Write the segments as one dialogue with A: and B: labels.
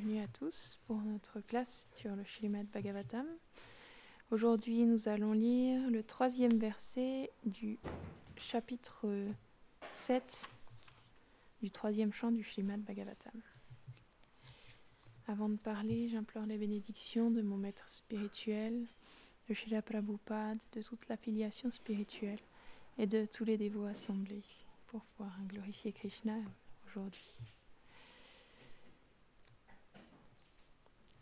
A: bienvenue à tous pour notre classe sur le Śrīmad Bhagavatam. Aujourd'hui, nous allons lire le 3e verset du chapitre 7 du 3e chant du Śrīmad Bhagavatam. Avant de parler, j'implore les bénédictions de mon maître spirituel, de Srila Prabhupada, de toute la filiation spirituelle et de tous les dévots assemblés pour pouvoir glorifier Krishna aujourd'hui.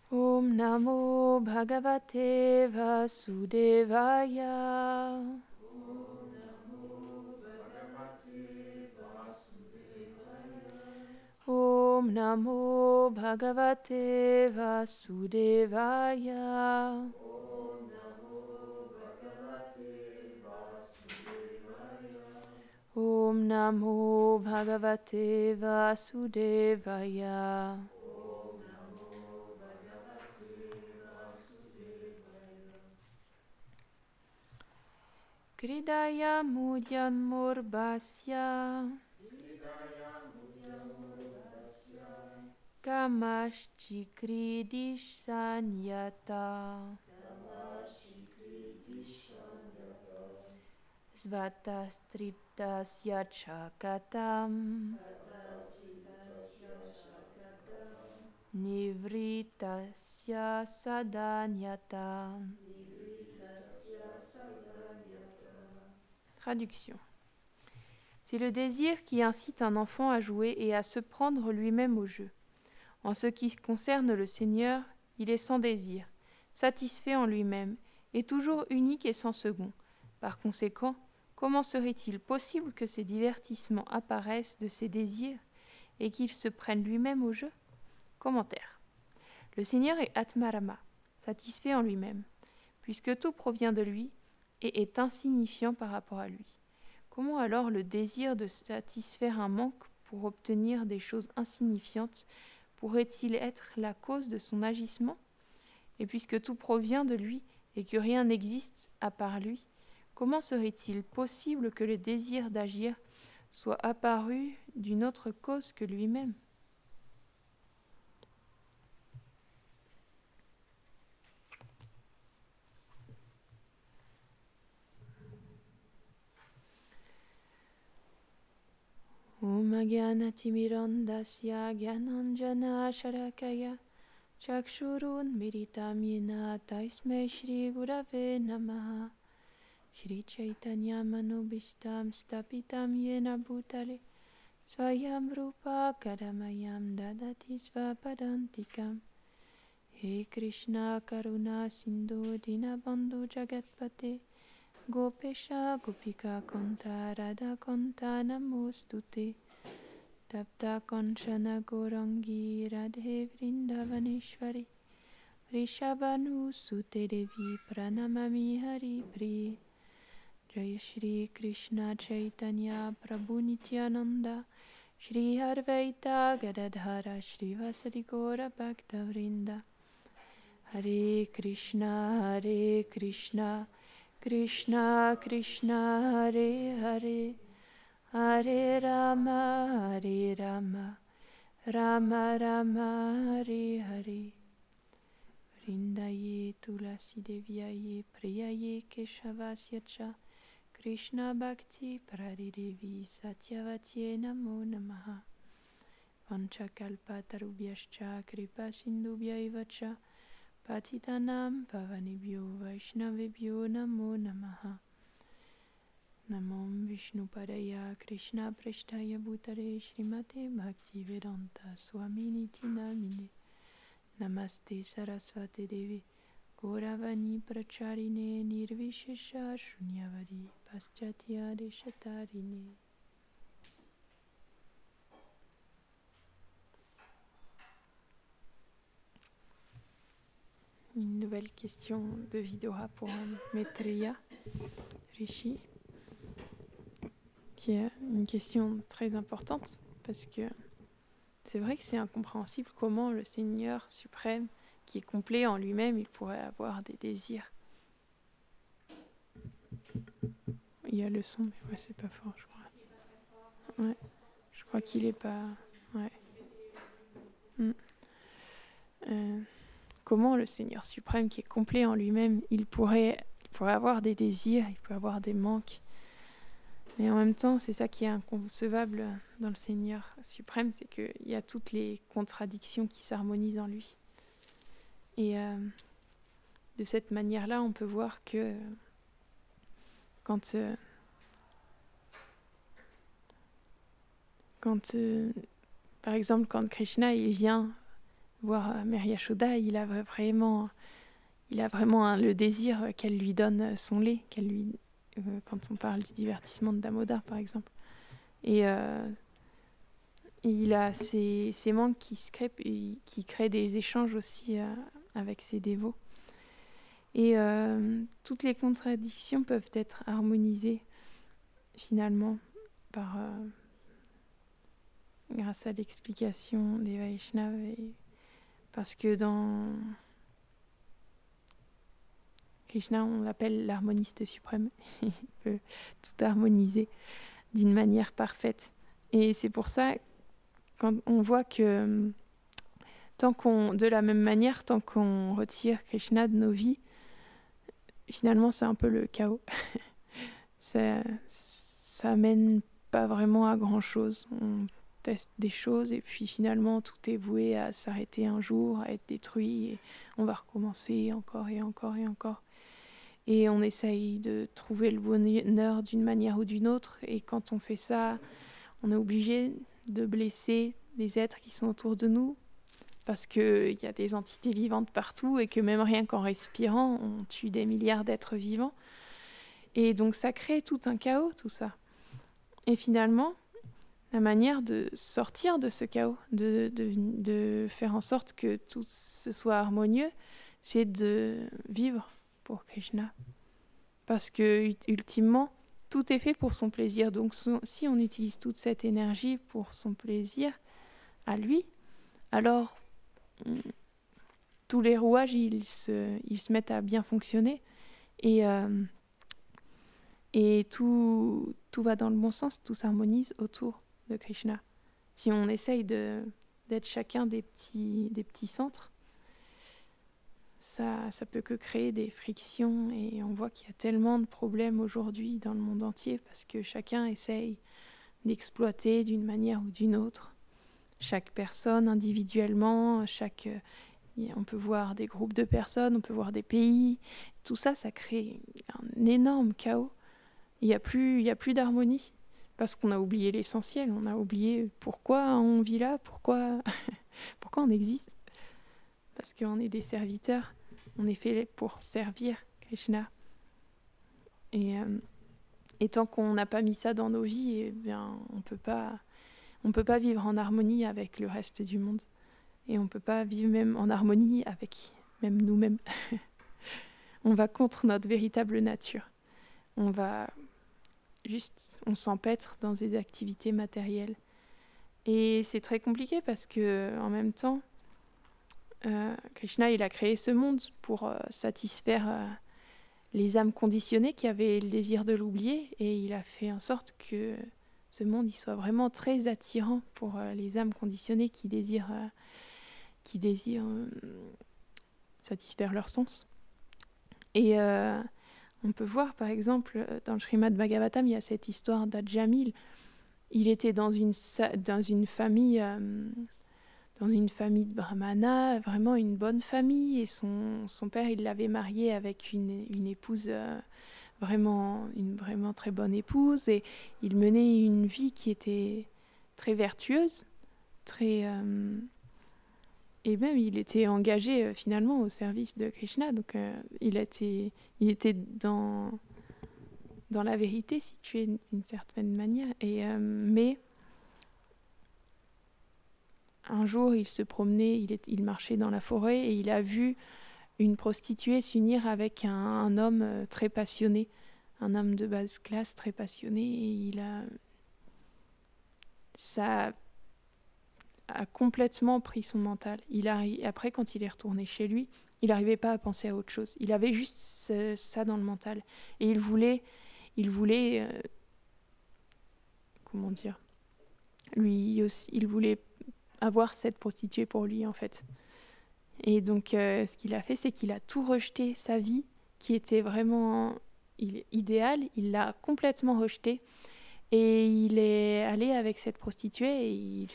A: Om Namo Bhagavate Vasudevaya.
B: Om Namo Bhagavate Vasudevaya.
A: Om Namo Bhagavate Vasudevaya.
B: Om Namo Bhagavate Vasudevaya.
A: Om Namo Bhagavate Vasudevaya. Kridaya Mudyam Murbasya Kamashchikridish Sanyata Svatastriptasya Chakatam Nivritasya Sadanyata. Traduction. C'est le désir qui incite un enfant à jouer et à se prendre lui-même au jeu. En ce qui concerne le Seigneur, il est sans désir, satisfait en lui-même, et toujours unique et sans second. Par conséquent, comment serait-il possible que ces divertissements apparaissent de ses désirs et qu'il se prenne lui-même au jeu ? Commentaire. Le Seigneur est Atmarama, satisfait en lui-même, puisque tout provient de lui et est insignifiant par rapport à lui. Comment alors le désir de satisfaire un manque pour obtenir des choses insignifiantes pourrait-il être la cause de son agissement ? Et puisque tout provient de lui et que rien n'existe à part lui, comment serait-il possible que le désir d'agir soit apparu d'une autre cause que lui-même ? Om Agyanatimirandasya Gyananjana Sharakaya Chakshurun Miritam Yena Taismai Shri Gurave Namaha Shri Chaitanya Manobishtam Stapitam Yena Bhutale Svayam Rupa Kadamayam Dadati Svapadantikam He Krishna Karuna Sindhu Dinabandhu Jagatpate Gopesha Gopika Kanta Radha Kanta Namostute Tapta Kanchana Gorangi Radhe Vrindavaneshwari Rishabhanu Sute Devi Pranamami Hari Priye Jaya Shri Krishna Chaitanya Prabhu Nityananda Shri Harvaita Gadadhara Shri Vasadi Gora Bhakta Vrinda Hare Krishna Krishna Krishna Hare Hare Hare Rama Rama Rama Hare Hare Vrindaye Tulasi Deviaye Priyaye Keshavasya Krishna Bhakti Pradidevi Satyavatye Namo Namaha Vanchakalpa Tarubhyascha Kripa Sindhubhyaivacha Patitanam Pavanebhyo Vaishnavebhyo Namo Namaha Namom Vishnupadaya Krishna Preshtaya Bhutare Srimate Bhaktivedanta Swaminiti Namine Namaste Saraswate Devi Gauravani Pracharine Nirvishesha Shunyavadi Paschatya Deshatarine. Une nouvelle question de Vidura pour Maitreya Rishi, qui est une question très importante parce que c'est vrai que c'est incompréhensible comment le Seigneur suprême, qui est complet en lui-même, il pourrait avoir des désirs. Il y a le son, mais ouais, c'est pas fort, je crois. Ouais, je crois qu'il est pas... Ouais. comment le Seigneur suprême, qui est complet en lui-même, il pourrait avoir des désirs, il peut avoir des manques. Mais en même temps, c'est ça qui est inconcevable dans le Seigneur suprême, c'est qu'il y a toutes les contradictions qui s'harmonisent en lui. Et de cette manière-là, on peut voir que quand par exemple, quand Krishna il vient voir Mère Yashoda, il a vraiment le désir qu'elle lui donne son lait, quand on parle du divertissement de Damodar, par exemple. Et il a ces manques qui se créent, qui créent des échanges aussi avec ses dévots. Et toutes les contradictions peuvent être harmonisées, finalement, grâce à l'explication des Vaishnavas. Parce que dans Krishna, on l'appelle l'harmoniste suprême. Il peut tout harmoniser d'une manière parfaite. Et c'est pour ça, quand on voit que de la même manière, tant qu'on retire Krishna de nos vies, finalement, c'est un peu le chaos. Ça mène pas vraiment à grand-chose. On teste des choses et puis finalement, tout est voué à s'arrêter un jour, à être détruit. Et on va recommencer encore et encore et encore. Et on essaye de trouver le bonheur d'une manière ou d'une autre. Et quand on fait ça, on est obligé de blesser les êtres qui sont autour de nous. Parce qu'il y a des entités vivantes partout et que même rien qu'en respirant, on tue des milliards d'êtres vivants. Et donc ça crée tout un chaos, tout ça. Et finalement, la manière de sortir de ce chaos, de faire en sorte que tout ce soit harmonieux, c'est de vivre pour Krishna. Parce que, ultimement, tout est fait pour son plaisir. Donc, si on utilise toute cette énergie pour son plaisir à lui, alors tous les rouages, ils se mettent à bien fonctionner. Et tout va dans le bon sens, tout s'harmonise autour de Krishna. Si on essaye d'être chacun des petits centres, ça peut que créer des frictions et on voit qu'il y a tellement de problèmes aujourd'hui dans le monde entier parce que chacun essaye d'exploiter d'une manière ou d'une autre. Chaque personne individuellement, on peut voir des groupes de personnes, on peut voir des pays. Tout ça, ça crée un énorme chaos. Il n'y a plus d'harmonie parce qu'on a oublié l'essentiel. On a oublié pourquoi on vit là, pourquoi on existe. Parce qu'on est des serviteurs. On est fait pour servir Krishna. Et tant qu'on n'a pas mis ça dans nos vies, eh bien, on peut pas vivre en harmonie avec le reste du monde. Et on ne peut pas vivre même en harmonie avec même nous-mêmes. On va contre notre véritable nature. On s'empêtre dans des activités matérielles. Et c'est très compliqué parce que, en même temps, Krishna, il a créé ce monde pour satisfaire les âmes conditionnées qui avaient le désir de l'oublier. Et il a fait en sorte que ce monde il soit vraiment très attirant pour les âmes conditionnées qui désirent satisfaire leur sens. Et on peut voir, par exemple, dans le Srimad Bhagavatam, il y a cette histoire d'Ajamil. Il était dans une famille de brahmanas, vraiment une bonne famille. Et son père, il l'avait marié avec une épouse, une vraiment très bonne épouse. Et il menait une vie qui était très vertueuse, et même, il était engagé finalement au service de Krishna. Donc, il était dans la vérité, situé d'une certaine manière. Mais un jour, il se promenait, il marchait dans la forêt et il a vu une prostituée s'unir avec un homme très passionné, un homme de basse classe très passionné. Et ça a complètement pris son mental. Après, quand il est retourné chez lui, il n'arrivait pas à penser à autre chose. Il avait juste ça dans le mental. Et il voulait comment dire, lui aussi, il voulait avoir cette prostituée pour lui, en fait. Et donc, ce qu'il a fait, c'est qu'il a tout rejeté, sa vie, qui était vraiment idéale, il l'a complètement rejetée. Et il est allé avec cette prostituée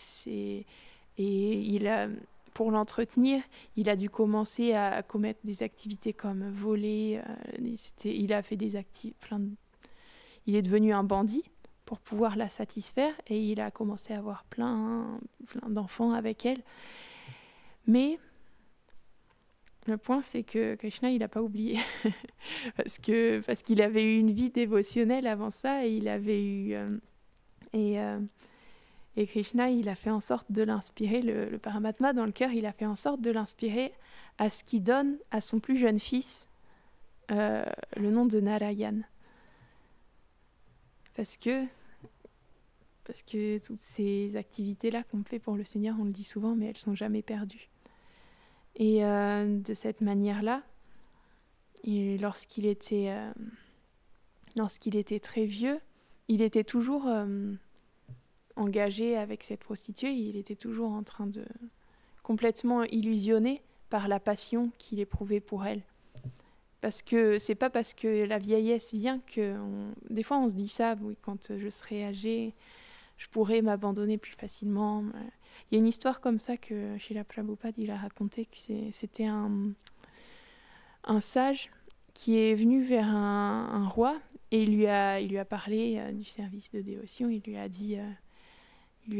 A: pour l'entretenir, il a dû commencer à commettre des activités comme voler. Il a fait il est devenu un bandit pour pouvoir la satisfaire et il a commencé à avoir plein d'enfants avec elle. Mais le point, c'est que Krishna, il n'a pas oublié. parce qu'il avait eu une vie dévotionnelle avant ça et il avait eu... Et Krishna, il a fait en sorte de l'inspirer, le Paramatma dans le cœur, il a fait en sorte de l'inspirer à ce qu'il donne à son plus jeune fils le nom de Narayan. Parce que toutes ces activités-là qu'on fait pour le Seigneur, on le dit souvent, mais elles ne sont jamais perdues. Et de cette manière-là, et lorsqu'il était très vieux, il était toujours engagé avec cette prostituée, il était toujours en train de complètement illusionné par la passion qu'il éprouvait pour elle. Parce que c'est pas parce que la vieillesse vient que... Des fois on se dit ça, oui, quand je serai âgé, je pourrai m'abandonner plus facilement. Il y a une histoire comme ça que Srila Prabhupada il a raconté, que c'était un sage qui est venu vers un roi et il lui a parlé du service de dévotion. Il lui a dit... Il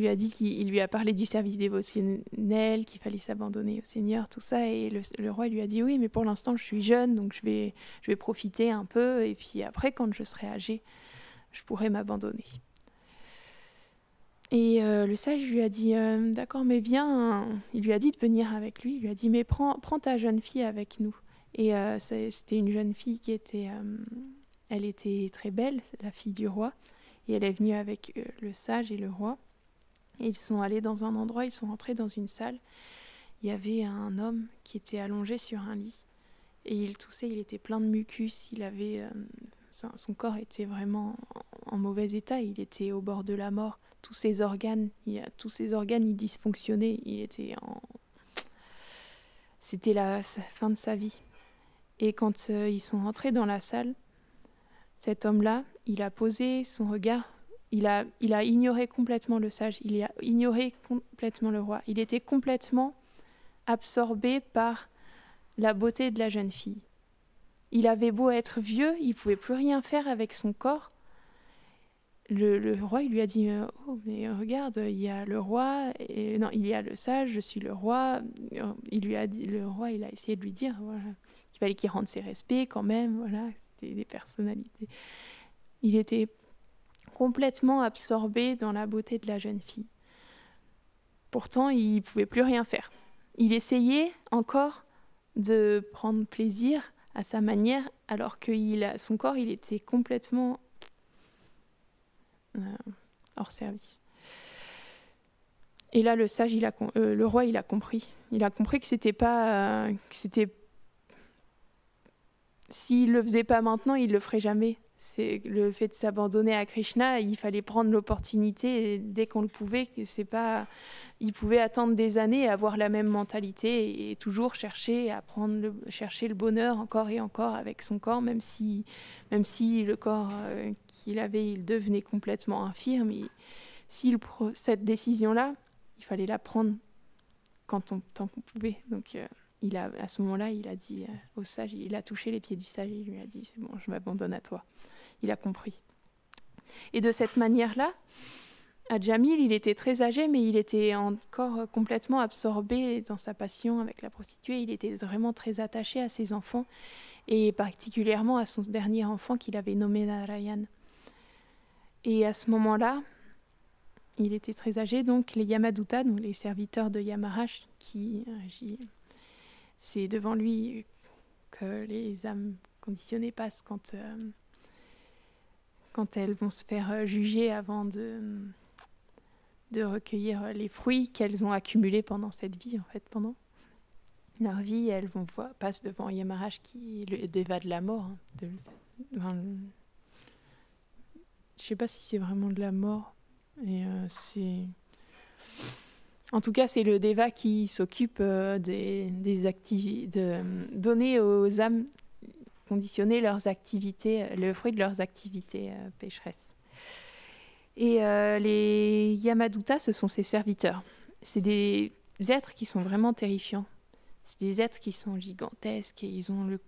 A: lui a dit qu'il lui a parlé du service dévotionnel, qu'il fallait s'abandonner au Seigneur, tout ça. Et le roi lui a dit « Oui, mais pour l'instant, je suis jeune, donc je vais profiter un peu. Et puis après, quand je serai âgé, je pourrai m'abandonner. » Et le sage lui a dit « D'accord, mais viens. » Il lui a dit de venir avec lui. Il lui a dit « Mais prends ta jeune fille avec nous. » Et c'était une jeune fille qui était... elle était très belle, la fille du roi. Et elle est venue avec le sage et le roi. Et ils sont allés dans un endroit, ils sont rentrés dans une salle. Il y avait un homme qui était allongé sur un lit. Et il toussait, il était plein de mucus. Son corps était vraiment en mauvais état. Il était au bord de la mort. Tous ses organes, ils dysfonctionnaient. C'était la fin de sa vie. Et quand ils sont rentrés dans la salle, cet homme-là, il a posé son regard. Il a ignoré complètement le sage, il a ignoré complètement le roi. Il était complètement absorbé par la beauté de la jeune fille. Il avait beau être vieux, il ne pouvait plus rien faire avec son corps. Le roi, il lui a dit « Oh, mais regarde, il y a le roi, il y a le sage, je suis le roi. » Le roi, il a essayé de lui dire voilà, qu'il fallait qu'il rende ses respects quand même. Voilà, c'était des personnalités. Il était complètement absorbé dans la beauté de la jeune fille. Pourtant, il ne pouvait plus rien faire. Il essayait encore de prendre plaisir à sa manière, alors que son corps, il était complètement hors service. Et là, le roi, il a compris. Il a compris que c'était pas... S'il le faisait pas maintenant, il le ferait jamais. C'est le fait de s'abandonner à Krishna, il fallait prendre l'opportunité dès qu'on le pouvait. Que c'est pas, il pouvait attendre des années et avoir la même mentalité et toujours chercher chercher le bonheur encore et encore avec son corps, même si le corps qu'il avait, il devenait complètement infirme. Cette décision-là, il fallait la prendre tant qu'on pouvait. Donc à ce moment-là, il a dit au sage, il a touché les pieds du sage et il lui a dit « C'est bon, je m'abandonne à toi ». Il a compris. Et de cette manière-là, Ajamil, il était très âgé, mais il était encore complètement absorbé dans sa passion avec la prostituée. Il était vraiment très attaché à ses enfants, et particulièrement à son dernier enfant qu'il avait nommé Narayan. Et à ce moment-là, il était très âgé, donc les Yamadutas, donc les serviteurs de Yamaraj, qui agit, c'est devant lui que les âmes conditionnées passent quand elles vont se faire juger avant de recueillir les fruits qu'elles ont accumulés pendant cette vie, en fait, pendant leur vie, elles passent devant Yamaraj qui est le déva de la mort, je sais pas si c'est vraiment de la mort. Et en tout cas, c'est le Deva qui s'occupe des activités, de donner aux âmes conditionnées leurs activités, le fruit de leurs activités pécheresses. Et les Yamaduta, ce sont ses serviteurs. C'est des êtres qui sont vraiment terrifiants. C'est des êtres qui sont gigantesques et ils ont le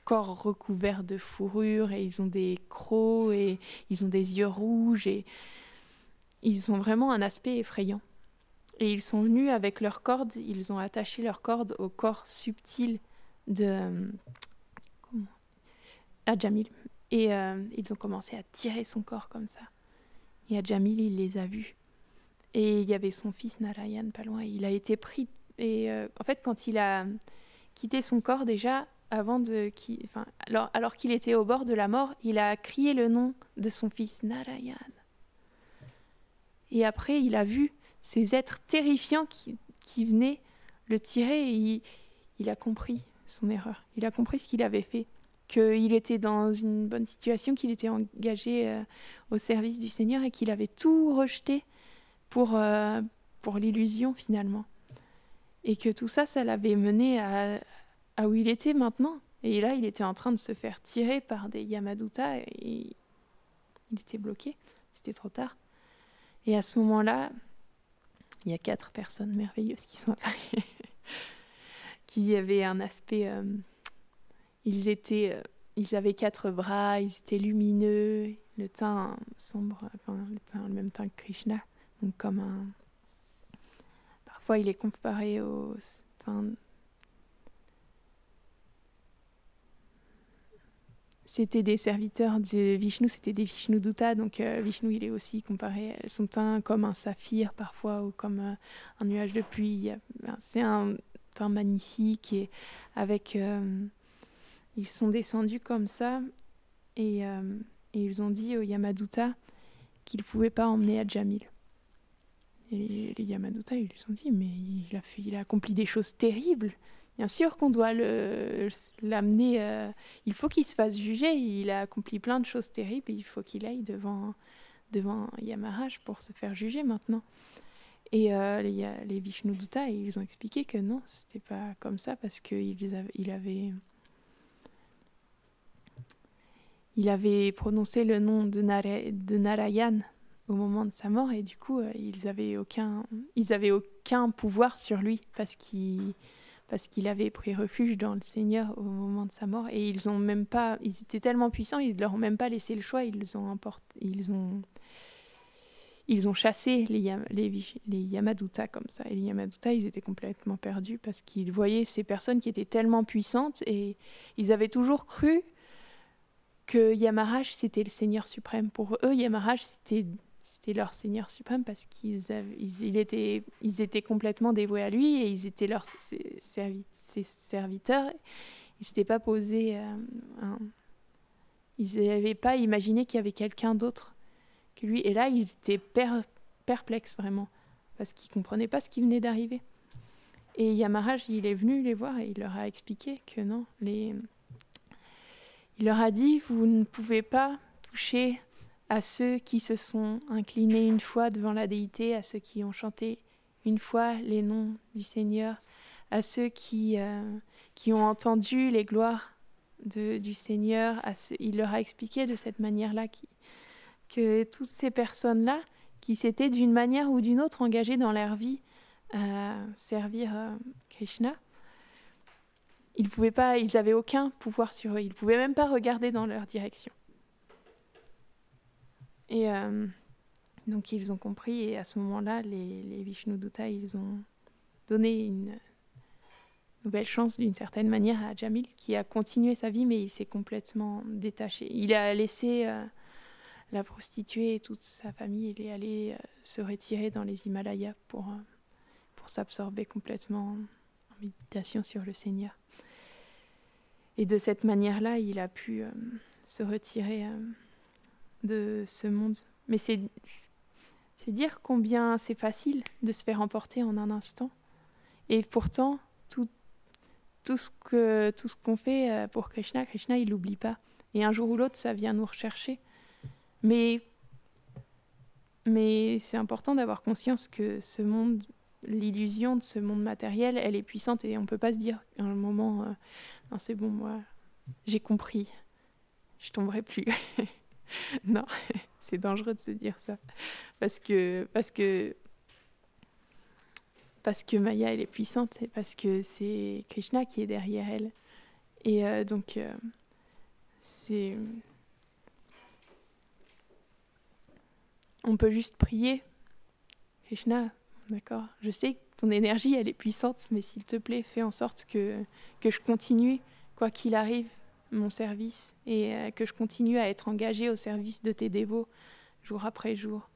A: corps recouvert de fourrure et ils ont des crocs et ils ont des yeux rouges et ils ont vraiment un aspect effrayant. Et ils sont venus avec leurs cordes, ils ont attaché leurs cordes au corps subtil de Ajamil. Et ils ont commencé à tirer son corps comme ça. Et Ajamil, il les a vus. Et il y avait son fils Narayan pas loin. Il a été pris. Et en fait, quand il a quitté son corps déjà, alors qu'il était au bord de la mort, il a crié le nom de son fils Narayan. Et après, il a vu ces êtres terrifiants qui venaient le tirer et il a compris son erreur. Il a compris ce qu'il avait fait, qu'il était dans une bonne situation, qu'il était engagé au service du Seigneur et qu'il avait tout rejeté pour l'illusion finalement. Et que tout ça, ça l'avait mené à où il était maintenant. Et là, il était en train de se faire tirer par des Yamaduta et il était bloqué. C'était trop tard. Et à ce moment-là, il y a 4 personnes merveilleuses qui sont apparues, qui avaient un aspect... ils avaient 4 bras, ils étaient lumineux, le teint sombre, le même teint que Krishna. Donc comme un... Parfois, il est comparé au... C'était des serviteurs de Vishnu, c'était des Vishnudutta, donc Vishnu il est aussi comparé, son teint comme un saphir parfois ou comme un nuage de pluie. C'est un teint magnifique et avec ils sont descendus comme ça et ils ont dit aux Yamaduta qu'ils ne pouvaient pas emmener Ajamil. Et les Yamaduta ils lui ont dit mais il a accompli des choses terribles. Bien sûr qu'on doit l'amener, il faut qu'il se fasse juger, il a accompli plein de choses terribles, il faut qu'il aille devant Yamaraj pour se faire juger maintenant. Et les Vishnudutta, ils ont expliqué que non, c'était pas comme ça, parce qu'il avait prononcé le nom de Narayan au moment de sa mort, et du coup, ils avaient aucun pouvoir sur lui, parce qu'il avait pris refuge dans le Seigneur au moment de sa mort. Et ils étaient tellement puissants, ils ne leur ont même pas laissé le choix, ils ont chassé les Yamaduta comme ça. Et les Yamaduta, ils étaient complètement perdus parce qu'ils voyaient ces personnes qui étaient tellement puissantes et ils avaient toujours cru que Yamaraj, c'était le Seigneur suprême. Pour eux, Yamaraj, c'était leur Seigneur suprême parce qu'ils étaient complètement dévoués à lui et ils étaient ses serviteurs. Ils ne s'étaient pas posé... ils n'avaient pas imaginé qu'il y avait quelqu'un d'autre que lui. Et là, ils étaient perplexes vraiment parce qu'ils ne comprenaient pas ce qui venait d'arriver. Et Yamaraj, il est venu les voir et il leur a expliqué que non. Il leur a dit, vous ne pouvez pas toucher à ceux qui se sont inclinés une fois devant la déité, à ceux qui ont chanté une fois les noms du Seigneur, à ceux qui ont entendu les gloires du Seigneur. Il leur a expliqué de cette manière-là que toutes ces personnes-là, qui s'étaient d'une manière ou d'une autre engagées dans leur vie à servir Krishna, ils n'avaient aucun pouvoir sur eux, ils ne pouvaient même pas regarder dans leur direction. Et donc ils ont compris, et à ce moment-là, les Vishnudutta, ils ont donné une nouvelle chance d'une certaine manière à Ajamil, qui a continué sa vie, mais il s'est complètement détaché. Il a laissé la prostituée et toute sa famille, il est allé se retirer dans les Himalayas pour s'absorber complètement en méditation sur le Seigneur. Et de cette manière-là, il a pu se retirer de ce monde. Mais c'est dire combien c'est facile de se faire emporter en un instant. Et pourtant, tout ce qu'on fait pour Krishna, il l'oublie pas. Et un jour ou l'autre, ça vient nous rechercher. Mais Mais c'est important d'avoir conscience que ce monde, l'illusion de ce monde matériel, elle est puissante et on ne peut pas se dire à un moment non, c'est bon, moi, j'ai compris, je tomberai plus. Non, c'est dangereux de se dire ça. Parce que Maya, elle est puissante et parce que c'est Krishna qui est derrière elle. Et donc, c'est... On peut juste prier. Krishna, d'accord, je sais que ton énergie, elle est puissante, mais s'il te plaît, fais en sorte que je continue, quoi qu'il arrive, mon service, et que je continue à être engagée au service de tes dévots, jour après jour.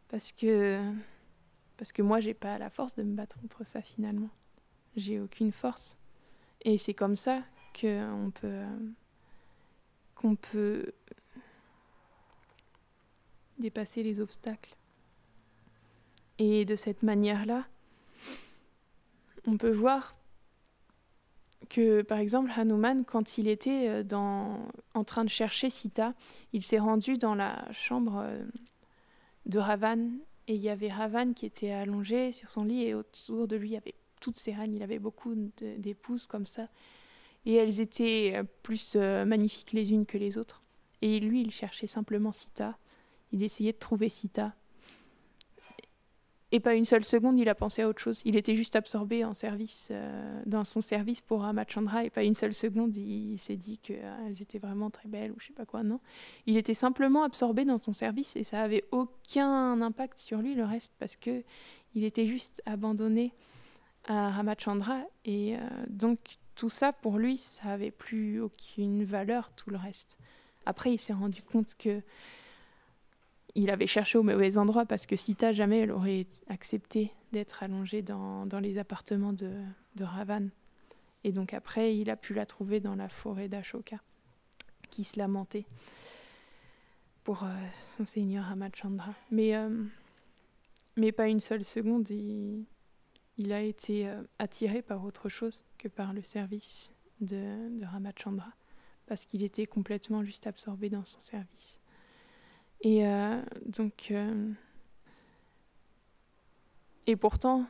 A: Parce que moi, j'ai pas la force de me battre contre ça, finalement. J'ai aucune force. Et c'est comme ça qu'on peut dépasser les obstacles. Et de cette manière-là, on peut voir que, par exemple, Hanuman, quand il était en train de chercher Sita, il s'est rendu dans la chambre de Ravan, et il y avait Ravan qui était allongé sur son lit, et autour de lui, il y avait toutes ses reines, il avait beaucoup d'épouses comme ça, et elles étaient plus magnifiques les unes que les autres. Et lui, il cherchait simplement Sita, il essayait de trouver Sita. Et pas une seule seconde, il a pensé à autre chose. Il était juste absorbé dans son service pour Ramachandra, et pas une seule seconde, il s'est dit qu'elles étaient vraiment très belles ou je sais pas quoi, non. Il était simplement absorbé dans son service et ça avait aucun impact sur lui, le reste, parce que il était juste abandonné à Ramachandra. Et donc, tout ça, pour lui, ça avait plus aucune valeur, tout le reste. Après, il s'est rendu compte que il avait cherché au mauvais endroit parce que Sita, jamais elle aurait accepté d'être allongée dans les appartements de Ravan. Et donc après, il a pu la trouver dans la forêt d'Ashoka, qui se lamentait pour son seigneur Ramachandra. Mais pas une seule seconde, il a été attiré par autre chose que par le service de Ramachandra, parce qu'il était complètement juste absorbé dans son service. Et et pourtant,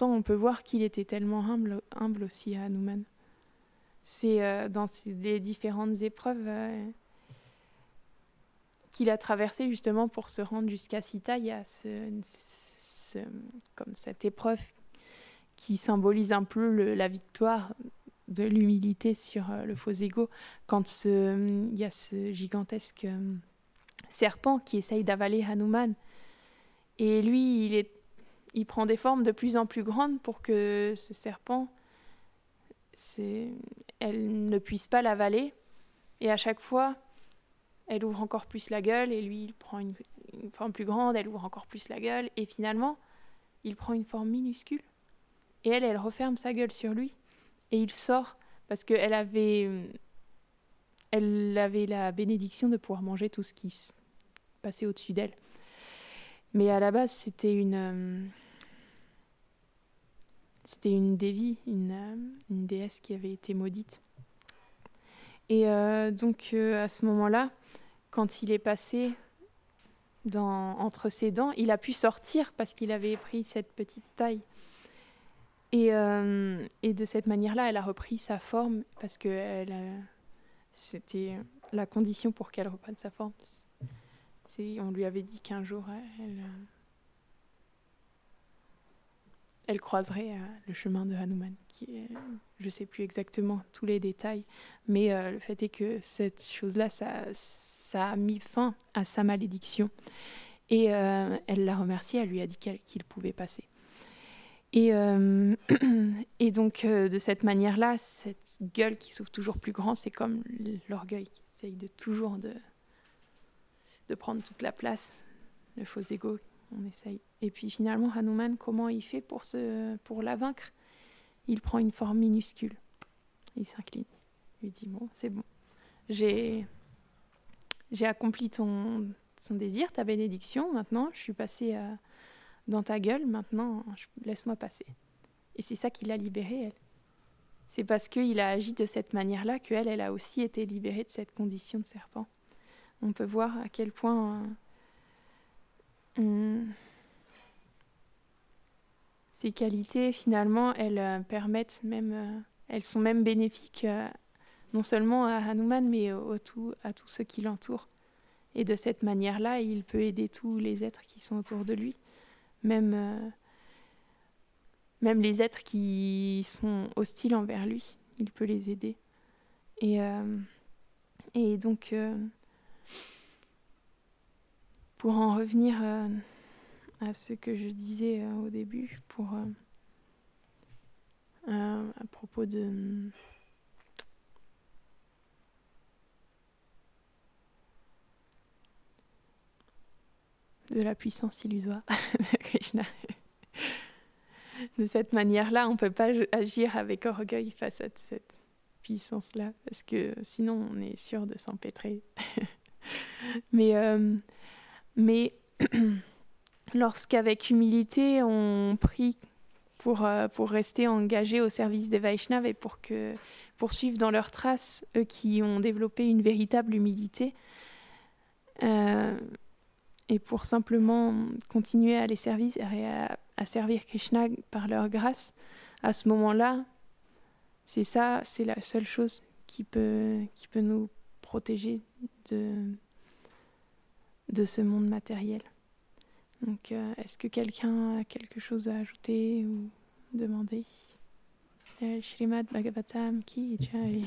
A: on peut voir qu'il était tellement humble aussi à Hanuman. C'est dans les différentes épreuves qu'il a traversées justement pour se rendre jusqu'à Sita. Il y a comme cette épreuve qui symbolise un peu la victoire de l'humilité sur le faux ego, quand il y a ce gigantesque serpent qui essaye d'avaler Hanuman. Et lui, il prend des formes de plus en plus grandes pour que ce serpent, elle ne puisse pas l'avaler. Et à chaque fois, elle ouvre encore plus la gueule, et lui, il prend une forme plus grande, elle ouvre encore plus la gueule, et finalement, il prend une forme minuscule. Et elle referme sa gueule sur lui, et il sort, parce qu'elle avait la bénédiction de pouvoir manger tout ce qui se passait au-dessus d'elle. Mais à la base, c'était une dévi, une déesse qui avait été maudite. Et donc, à ce moment-là, quand il est passé entre ses dents, il a pu sortir parce qu'il avait pris cette petite taille. Et de cette manière-là, elle a repris sa forme parce que c'était la condition pour qu'elle reprenne sa forme. On lui avait dit qu'un jour, elle croiserait le chemin de Hanuman. Je ne sais plus exactement tous les détails, mais le fait est que cette chose-là, ça a mis fin à sa malédiction. Et elle l'a remercié, elle lui a dit qu'il pouvait passer. Et donc, de cette manière-là, cette gueule qui s'ouvre toujours plus grand, c'est comme l'orgueil qui essaye toujours de prendre toute la place, le faux ego, on essaye. Et puis finalement, Hanuman, comment il fait pour la vaincre ? Il prend une forme minuscule. Il s'incline. Il lui dit, bon, c'est bon. J'ai accompli ton désir, ta bénédiction. Maintenant, je suis passée dans ta gueule. Maintenant, laisse-moi passer. Et c'est ça qui l'a libérée, elle. C'est parce qu'il a agi de cette manière-là qu'elle a aussi été libérée de cette condition de serpent. On peut voir à quel point ces qualités, finalement, elles permettent même, elles sont même bénéfiques non seulement à Hanuman, mais à tous ceux qui l'entourent. Et de cette manière-là, il peut aider tous les êtres qui sont autour de lui, même les êtres qui sont hostiles envers lui. Il peut les aider. Et donc, pour en revenir à ce que je disais au début, à propos de la puissance illusoire de Krishna. De cette manière-là, on ne peut pas agir avec orgueil face à cette puissance-là, parce que sinon on est sûr de s'empêtrer. Mais lorsqu'avec humilité on prie pour rester engagé au service des Vaishnavas et pour suivre dans leurs traces, eux qui ont développé une véritable humilité, et pour simplement continuer à les servir et à servir Krishna par leur grâce, à ce moment-là, c'est la seule chose qui peut nous protéger de ce monde matériel. Donc, est-ce que quelqu'un a quelque chose à ajouter ou demander? Shrimad Bhagavatam Ki Jai.